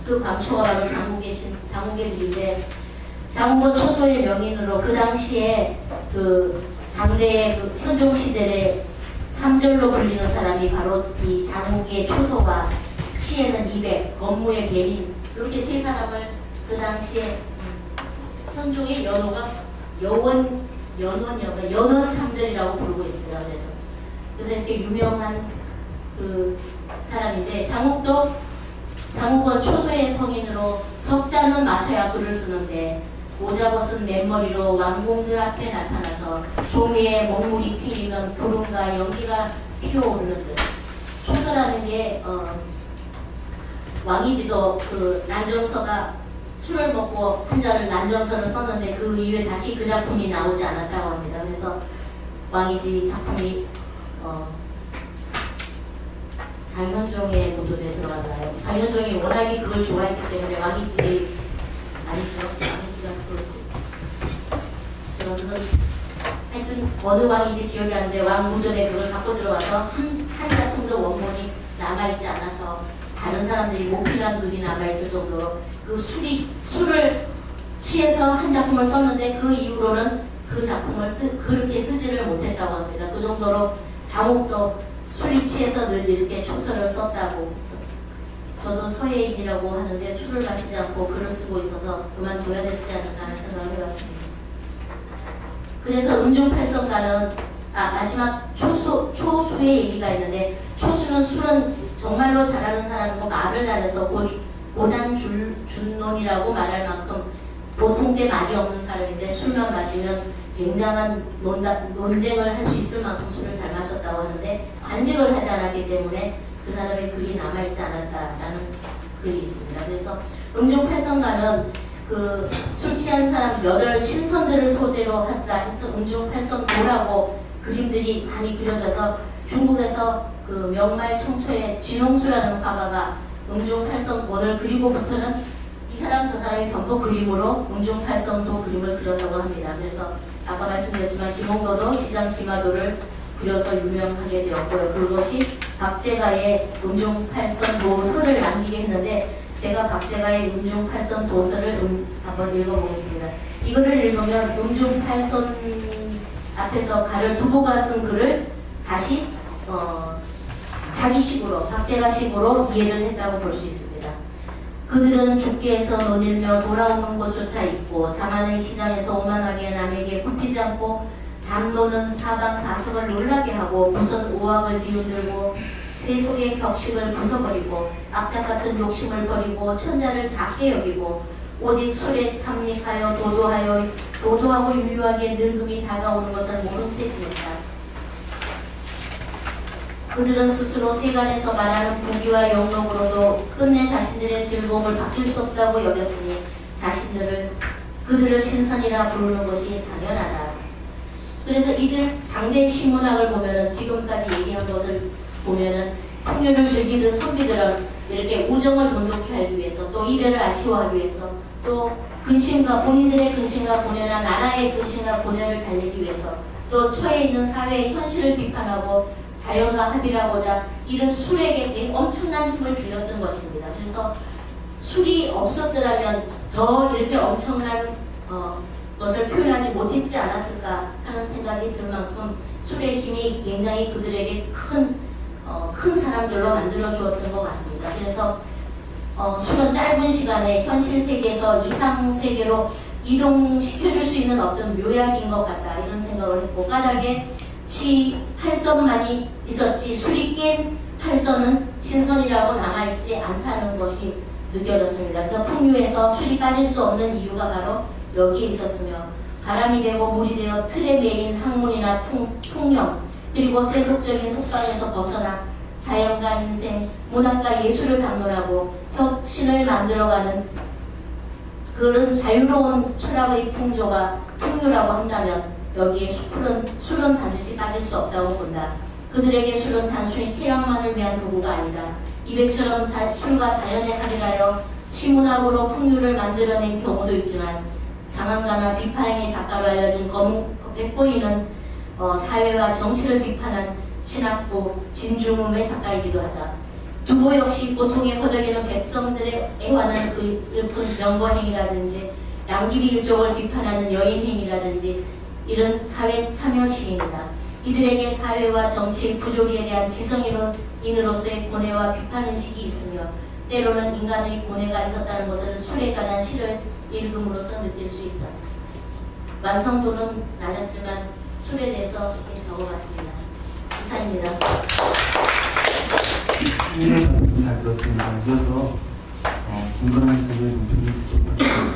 그 광초가 바로 장욱의 길인데, 장욱은 초소의 명인으로 그 당시에 그 당대의 그 현종 시대의 삼절로 불리는 사람이 바로 이 장욱의 초소와 시에는 200, 건무의 배민, 이렇게 세 사람을 그 당시에 현종의 연호가 연원 삼절이라고 부르고 있습니다. 그래서 이렇게 유명한 그 사람인데, 장욱은 초소의 성인으로 석자는 마셔야 글을 쓰는데 모자 벗은 맨머리로 왕공들 앞에 나타나서 종이에 먹물이 튀기면 구름과 연기가 피어오르는 듯. 초소라는 게 왕이지도 그 난정서가 술을 먹고 한 잔을 난정서를 썼는데 그 이후에 다시 그 작품이 나오지 않았다고 합니다. 그래서 왕이지 작품이 당현종의 모습에 들어갔나요? 당현종이 워낙에 그걸 좋아했기 때문에 왕이지 아니죠. 왕이지가 제가 그건 하여튼 어느 왕인지 기억이 안 나는데 왕궁전에 그걸 갖고 들어와서 한 작품도 원본이 남아있지 않아서 다른 사람들이 못 필요한 글이 남아있을 정도로 그 술을 취해서 한 작품을 썼는데 그 이후로는 그 작품을 그렇게 쓰지를 못했다고 합니다. 그 정도로 장욱도 술이 취해서 늘 이렇게 초서를 썼다고. 저도 서예인이라고 하는데 술을 마시지 않고 글을 쓰고 있어서 그만둬야 되지 않을까 하는 생각을 해봤습니다. 그래서 음중팔성가는 마지막 초수의 얘기가 있는데, 초수는 술은 정말로 잘하는 사람이고 말을 잘해서 고단준론이라고 말할 만큼 보통때 말이 없는 사람인데, 술만 마시면 굉장한 논쟁을 할 수 있을 만큼 술을 잘 마셨다고 하는데, 관직을 하지 않았기 때문에 그 사람의 글이 남아있지 않았다라는 글이 있습니다. 그래서 음중팔성가는 그 술 취한 사람 8신선들을 소재로 한다 해서 음중팔성도라고 그림들이 많이 그려져서, 중국에서 그 명말 청초의 진홍수라는 화가가 음중팔성본을 그리고부터는 이 사람 저 사람이 전부 그림으로 음중팔성도 그림을 그렸다고 합니다. 그래서 아까 말씀드렸지만 김홍도도 시장 기마도를 그려서 유명하게 되었고요. 그것이 박제가의 음중팔선 도서를 남기게 했는데, 제가 박제가의 음중팔선 도서를 한번 읽어보겠습니다. 이거를 읽으면 음중팔선 앞에서 가를 두부가 쓴 글을 다시 자기식으로, 박제가식으로 이해를 했다고 볼 수 있습니다. 그들은 죽게에서 논일며 돌아오는 곳조차 있고, 자만의 시장에서 오만하게 남에게 굽히지 않고, 담노는 사방사석을 놀라게 하고, 무슨 오악을 뒤흔들고 세속의 격식을 부숴버리고, 악착 같은 욕심을 버리고 천자를 작게 여기고, 오직 술에 탐닉하여 도도하고 유유하게 늙음이 다가오는 것을 모른 채 지냈다. 그들은 스스로 세간에서 말하는 부귀와 영록으로도 끝내 자신들의 즐거움을 바뀔 수 없다고 여겼으니 그들을 신선이라 부르는 것이 당연하다. 그래서 이들 당대 신문학을 보면은, 지금까지 얘기한 것을 보면은, 풍요를 즐기던 선비들은 이렇게 우정을 돈독히 하기 위해서, 또 이별을 아쉬워하기 위해서, 또 본인들의 근심과 고뇌나 나라의 근심과 고뇌를 달래기 위해서, 또 처해 있는 사회의 현실을 비판하고 자연과 합일하고자 이런 술에게 엄청난 힘을 빌렸던 것입니다. 그래서 술이 없었더라면 더 이렇게 엄청난 것을 표현하지 못했지 않았을까 하는 생각이 들 만큼 술의 힘이 굉장히 그들에게 큰 사람들로 만들어 주었던 것 같습니다. 그래서 술은 짧은 시간에 현실 세계에서 이상 세계로 이동시켜줄 수 있는 어떤 묘약인 것 같다, 이런 생각을 했고, 까닭에 팔선만이 있었지 술이 깬 팔선은 신선이라고 남아있지 않다는 것이 느껴졌습니다. 그래서 풍류에서 술이 빠질 수 없는 이유가 바로 여기에 있었으며, 바람이 되고 물이 되어 틀에 매인 학문이나 통념, 그리고 세속적인 속방에서 벗어나 자연과 인생, 문학과 예술을 박론하고 혁신을 만들어가는 그런 자유로운 철학의 풍류라고 한다면, 여기에 술은 반드시 빠질 수 없다고 본다. 그들에게 술은 단순히 쾌락만을 위한 도구가 아니다. 이백처럼 술과 자연에 합일하여 시문학으로 풍류를 만들어낸 경우도 있지만, 장안가나 비파행의 작가로 알려진 백보이는 사회와 정치를 비판한 신학부 진중음의 작가이기도 하다. 두보 역시 고통에 허덕이는 백성들의 애환을 읊은 명거행이라든지 양귀비 율족을 비판하는 여인행이라든지 이런 사회 참여 시입니다. 이들에게 사회와 정치의 부조리에 대한 지성인으로서의 고뇌와 비판의식이 있으며 때로는 인간의 고뇌가 있었다는 것을 술에 관한 시를 읽음으로써 느낄 수 있다. 완성도는 낮았지만 술에 대해서 이렇게 적어봤습니다. 이상입니다. 네, 잘 들었습니다. 이어서 공감한 세계 논평을 듣도록 하겠습니다.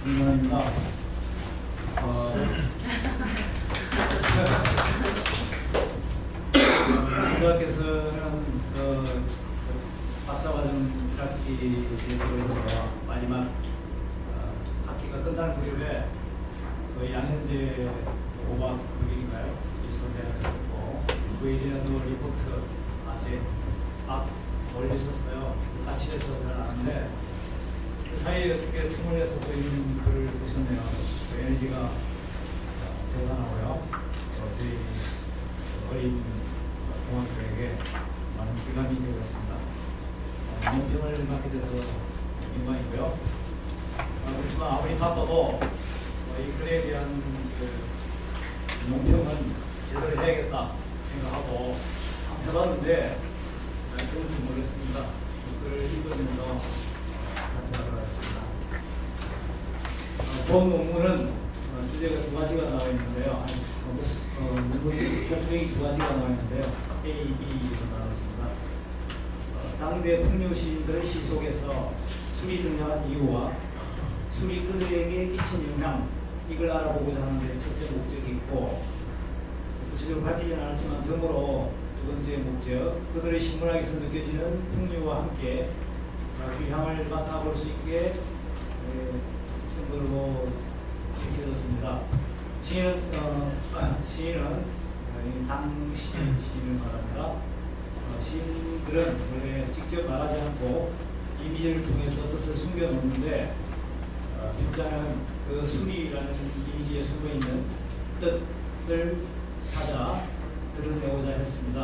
김문입니다. 고등학교에서는 박사과정 1학기에 들어서 마지막 학기가 끝나는 무렵에 양현재 5박 6일인가요? 입소대학했었고 그 이전에도 리포트 아직 막 멀리 있었어요. 같이 해서 잘 아는데 그 사이에 어떻게 틈을 내서 보이는 글을 쓰셨네요. 그 에너지가 대단하고요. 저희 어린 동학교에게 많은 기감이 되고 있습니다. 논평을 맡게 돼서 영광이고요. 그렇지만 아무리 바빠도 이 글에 대한 그 논평은 제대로 해야겠다 생각하고 해봤는데 잘 되는지 모르겠습니다. 글을 읽으면서 발표하겠습니다. 본 논문은 주제가 두 가지가 나와 있는데요. 논문이 목적이 두 가지가 나와 있는데요. A, B로 나왔습니다. 당대 풍류 시인들의 시 속에서 술이 등장한 이유와 술이 그들에게 끼친 영향, 이걸 알아보고자 하는데 첫째 목적이 있고 구체적으로 밝히지는 않았지만 덤으로 두 번째 목적, 그들의 신문학에서 느껴지는 풍류와 함께 주향을 맡아볼 수 있게 쓴 걸로 밝혀졌습니다. 시인은 당시 시인을 말합니다. 시인들은 원래 직접 말하지 않고 이미지를 통해서 뜻을 숨겨놓는데 필자는 그 술이라는 이미지에 숨어있는 뜻을 찾아 드러내고자 했습니다.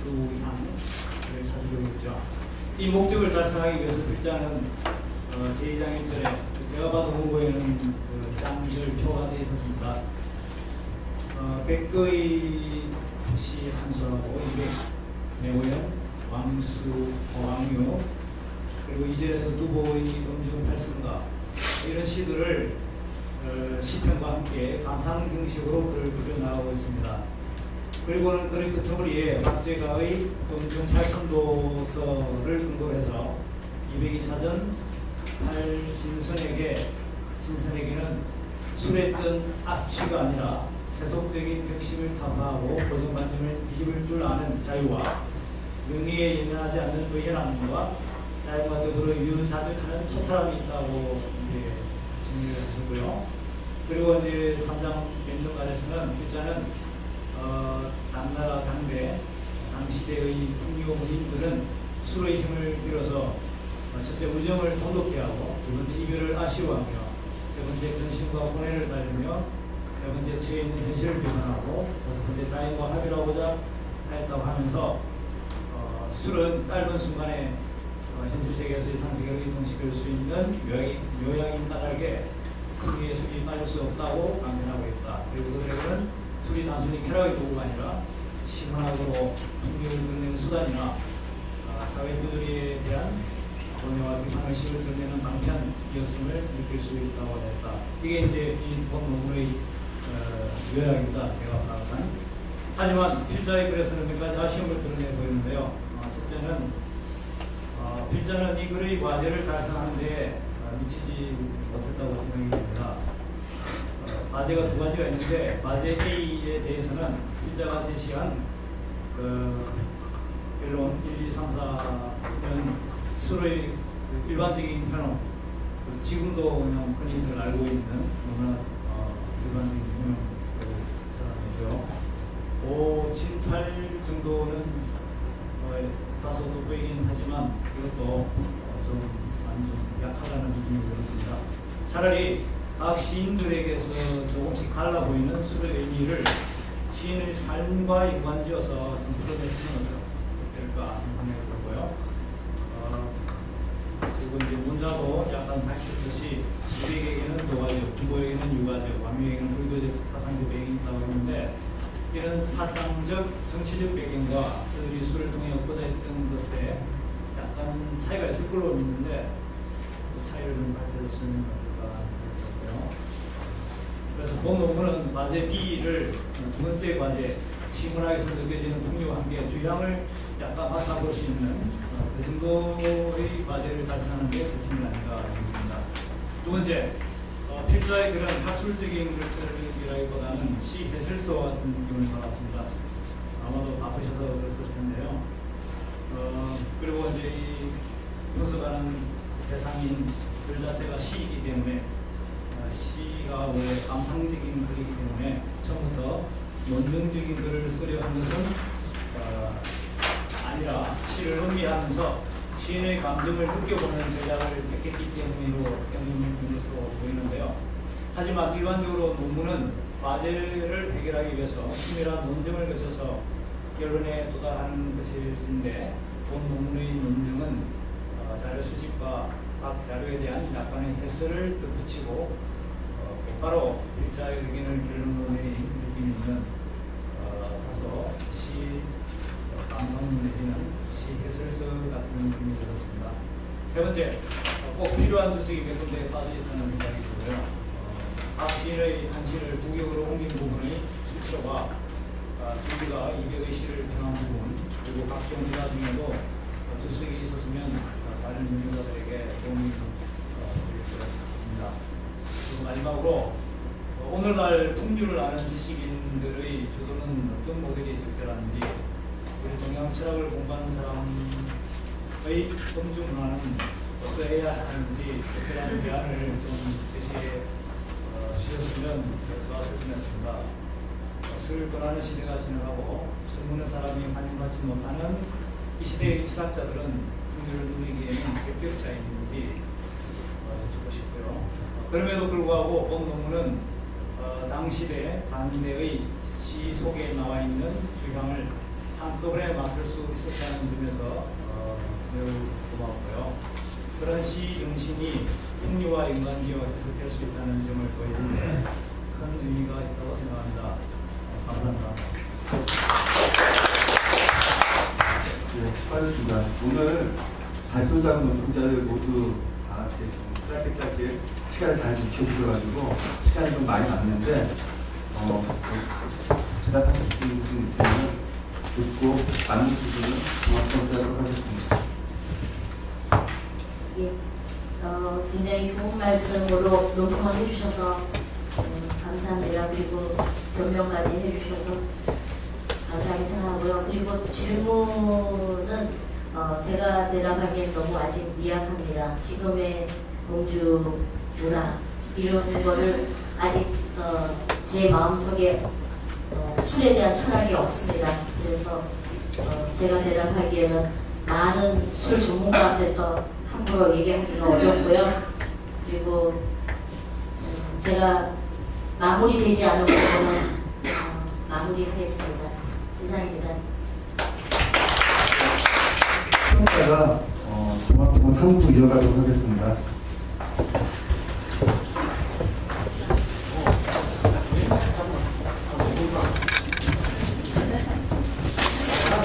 주향을 찾으려고 했죠. 이 목적을 달성하기 위해서 필자는 제2장 1절에 제가 봐도 홍보에는 그 짱절 표가 되어 있었습니다. 백거의 시 한 수하고 200매호연, 왕수, 왕유, 그리고 2절에서 두보의 음중 팔승가 이런 시들을 시편과 함께 감상 형식으로 글을 그려나가고 있습니다. 그리고는 글의 끝머리에 박제가의 음중 팔승도서를 근거로 해서 202차전 신선에게는 술에 쩐 악취가 아니라 세속적인 벽심을 타파하고 고정관념을 뒤집을 줄 아는 자유와 명예에 예민하지 않는 의연함과 자유와 더불어 유자적하는 초탈함이 있다고 이제 정리를 하셨고요. 그리고 이제 3장 연정관에서는 일자는 당나라 당대 당시대의 풍요 문인들은 술의 힘을 빌어서 첫째 우정을 돈독히 하고 두 번째 이별을 아쉬워하며 세 번째 근심과 고뇌를 달리며 네 번째 처해 있는 현실을 비판하고 다섯 번째 자연과 합의를 하고자 했다고 하면서 술은 짧은 순간에 현실 세계에서의 상식을 이동시킬 수 있는 묘약인 까닭에 풍요의 술이 빠질 수 없다고 강변하고 있다. 그리고 그들에게는 술이 단순히 쾌락의 도구가 아니라 시문학으로 풍요를 드러내는 수단이나 사회 부조리에 대한 고뇌와 비판의식을 드러내는 방편이었음을 느낄 수 있다고 했다. 이게 이제 이 본 논문의 요약입니다. 제가 파악한. 하지만 필자의 글에서는 몇 가지 아쉬움을 드러내 보이는데요. 첫째는 필자는 이 글의 과제를 달성하는 데 미치지 못했다고 생각이 됩니다. 과제가 두 가지가 있는데 과제 A에 대해서는 필자가 제시한 결론 1, 2, 3, 4는 술의 일반적인 현혹, 지금도 그냥 흔히들 알고 있는 너무나 일반적인 현혹을 찾아내죠. 5, 7, 8 정도는 다소 돋보이긴 하지만 이것도 좀 약하다는 느낌이 들었습니다. 차라리 각 시인들에게서 조금씩 달라 보이는 술의 의미를 시인의 삶과 일관지어서 좀 풀어냈으면 어떨까 하는 생각이 들고요. 그리고 이제 문자도 약간 밝혔듯이 유백에게는 도가적, 김보에게는 유가적, 완묘에게는 불교적 사상적 배경이 있다고 했는데 이런 사상적, 정치적 배경과 그들이 술을 통해 얻고자 했던 것에 약간 차이가 있을 걸로 믿는데 그 차이를 좀 밝혀줬으면 어떨까 생각이 들고요. 그래서 본 논문은 과제 B를 두 번째 과제 시문학에서 느껴지는 풍요와 함께 주량을 약간 맡아볼 수 있는 그 정도의 과제를 달성하는 게 대책이 아닌가 싶습니다. 두 번째, 필자의 그런 학술적인 글쓰기라기보다는 시 해설서 같은 느낌을 받았습니다. 아마도 바쁘셔서 그랬을 텐데요. 그리고 이제 이 분석하는 대상인 글 자체가 시이기 때문에 시가 원래 감상적인 글이기 때문에 처음부터 논증적인 글을 쓰려 하는 것은 아니라 시를 음미하면서 시인의 감정을 느껴보는 제작을 택했기 때문으로 연구된 것으로 보이는데요. 하지만 일반적으로 논문은 과제를 해결하기 위해서 치밀한 논증을 거쳐서 결론에 도달하는 것일진데 본 논문의 논증은 자료 수집과 각 자료에 대한 약간의 해설을 덧붙이고 곧바로 일자의 의견을 결론으로 내린 느낌이 있는 다소 시 감상 내지는 시 해설서 같은 느낌이 들었습니다. 세 번째, 꼭 필요한 주석이 몇 군데에 빠져있다는 생각이 들고요. 각 시인의 한 시를 두 격으로 옮긴 부분의 수치와 준비가 200의 시를 정한 부분 그리고 각종 기사 중에도 주석이 있었으면 다른 연구자들에게 도움이 되겠습니다. 그리고 마지막으로 오늘날 풍류를 아는 지식인들의 주도는 어떤 모델이 있을 때라는지 우리 동양 철학을 공부하는 사람의 검증 문화는 어떠해야 하는지 특별한 대안을 좀 제시해 주셨으면 좋았을 뻔했습니다. 술을 권하는 시대가 지나가고 술 먹는 사람이 환영받지 못하는 이 시대의 철학자들은 풍류를 누리기에는 합격자인지 여쭙고 싶고요. 그럼에도 불구하고 본 논문은 당시대 반대의 시 속에 나와 있는 주향을 한꺼번에 맡을 수 있었다는 점에서 매우 고맙고요. 그런 시 정신이 풍류와 연관지어 해석될 수 있다는 점을 보이는데 큰 의미가 있다고 생각합니다. 감사합니다. 네, 수고하셨습니다. 오늘 발표자분 논문자들 모두 다 이렇게 좀 짧게 시간을 잘 지켜주셔가지고 시간이 좀 많이 남는데 대답하실 수 있는 부분 있으면 듣고 많은 부분은 고맙다고 하겠습니다. 예, 굉장히 좋은 말씀으로 논평을 해주셔서 감사합니다. 그리고 변명까지 해주셔서 감사하게 생각하고요. 그리고 질문은 제가 대답하기엔 너무 아직 미약합니다. 지금의 공주 문화 이런 거를 아직 제 마음속에 술에 대한 철학이 없습니다. 그래서 제가 대답하기에는 많은 술 전문가 앞에서 함부로 얘기하기가 어렵고요. 그리고 제가 마무리되지 않은 부분은 마무리하겠습니다. 이상입니다. 수업자가 종합부분 3부 이어가도록 하겠습니다. 아,